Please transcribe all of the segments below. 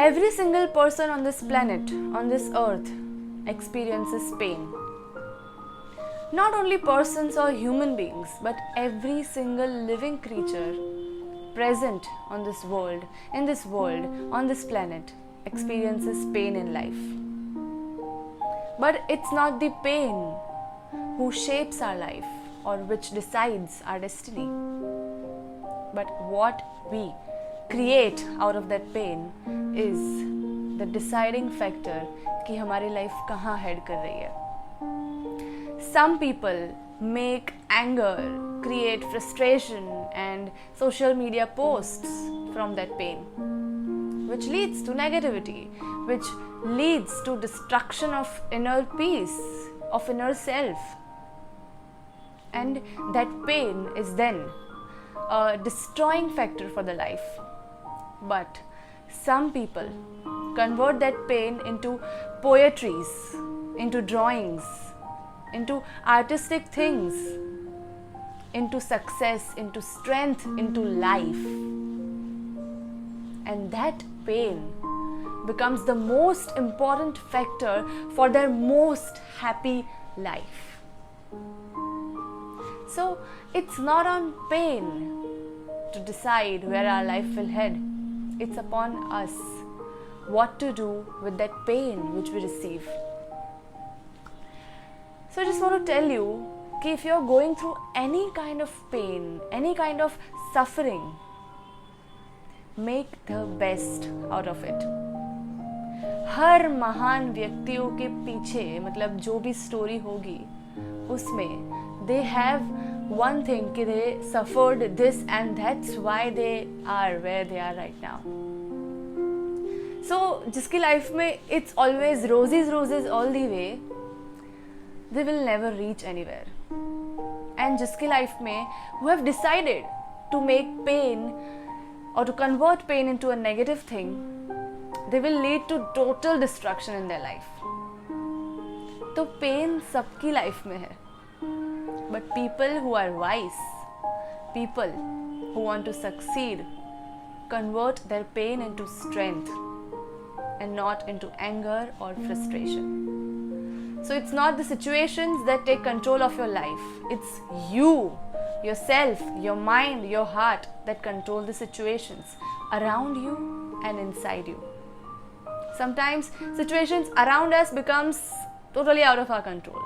Every single person on this planet, on this earth, experiences pain. Not only persons or human beings, but every single living creature present on this world, on this planet, experiences pain in life. But it's not the pain who shapes our life or which decides our destiny, but what we create out of that pain is the deciding factor कि हमारी life कहाँ head कर रही है. Some people make anger, create frustration and social media posts from that pain, which leads to negativity, which leads to destruction of inner peace, of inner self. And that pain is then a destroying factor for the life. But some people convert that pain into poetries, into drawings, into artistic things, into success, into strength, into life. And that pain becomes the most important factor for their most happy life. So it's not on pain to decide where our life will head. It's upon us what to do with that pain which we receive. So I just want to tell you that if you're going through any kind of pain, any kind of suffering, make the best out of it. हर महान व्यक्तियों के पीछे मतलब जो भी story होगी उसमें they have one thing कि they suffered this and that's why they are where they are right now. So जिसकी लाइफ में it's always roses all the way, they will never reach anywhere. And जिसकी life में who have decided to make pain or to convert pain into a negative thing, they will lead to total destruction in their life. तो pain सबकी life में है. But people who are wise, people who want to succeed, convert their pain into strength and not into anger or frustration. So it's not the situations that take control of your life. It's you, yourself, your mind, your heart that control the situations around you and inside you. Sometimes situations around us becomes totally out of our control,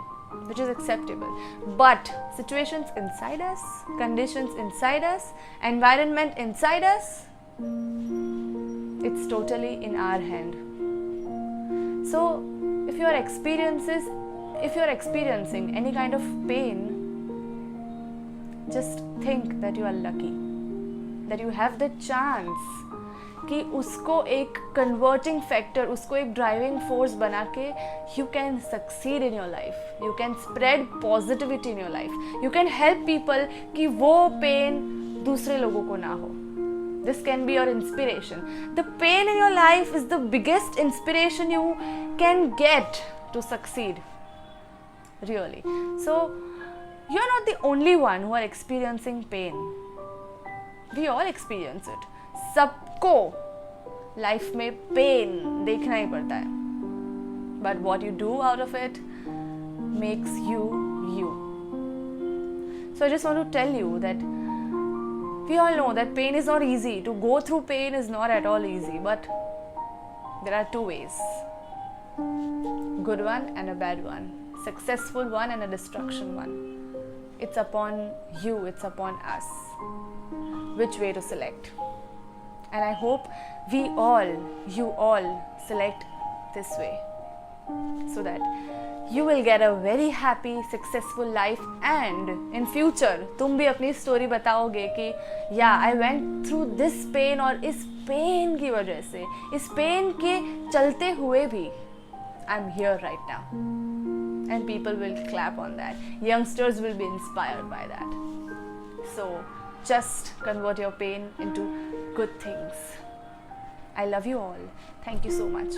which is acceptable. But situations inside us, conditions inside us, environment inside us, it's totally in our hand. So if you are experiencing any kind of pain, just think that you are lucky, that you have the chance कि उसको एक converting factor, उसको एक driving force बना के you can succeed in your life, you can spread positivity in your life, you can help people कि वो pain दूसरे लोगों को ना हो. This can be your inspiration. The pain in your life is the biggest inspiration you can get to succeed really. So you are not the only one who are experiencing pain. We all experience it. सबको life में pain देखना ही पड़ता है. But what you do out of it makes you you. So I just want to tell you that we all know that pain is not easy. To go through pain is not at all easy. But there are two ways, good one and a bad one, successful one and a destruction one. It's upon you, it's upon us which way to select. And I hope you all select this way so that you will get a very happy, successful life. And in future तुम भी अपनी story बताओगे कि yeah, I went through this pain और इस pain की वजह से, इस pain के चलते हुए भी I'm here right now. And people will clap on that. Youngsters will be inspired by that. So just convert your pain into good things. I love you all. Thank you so much.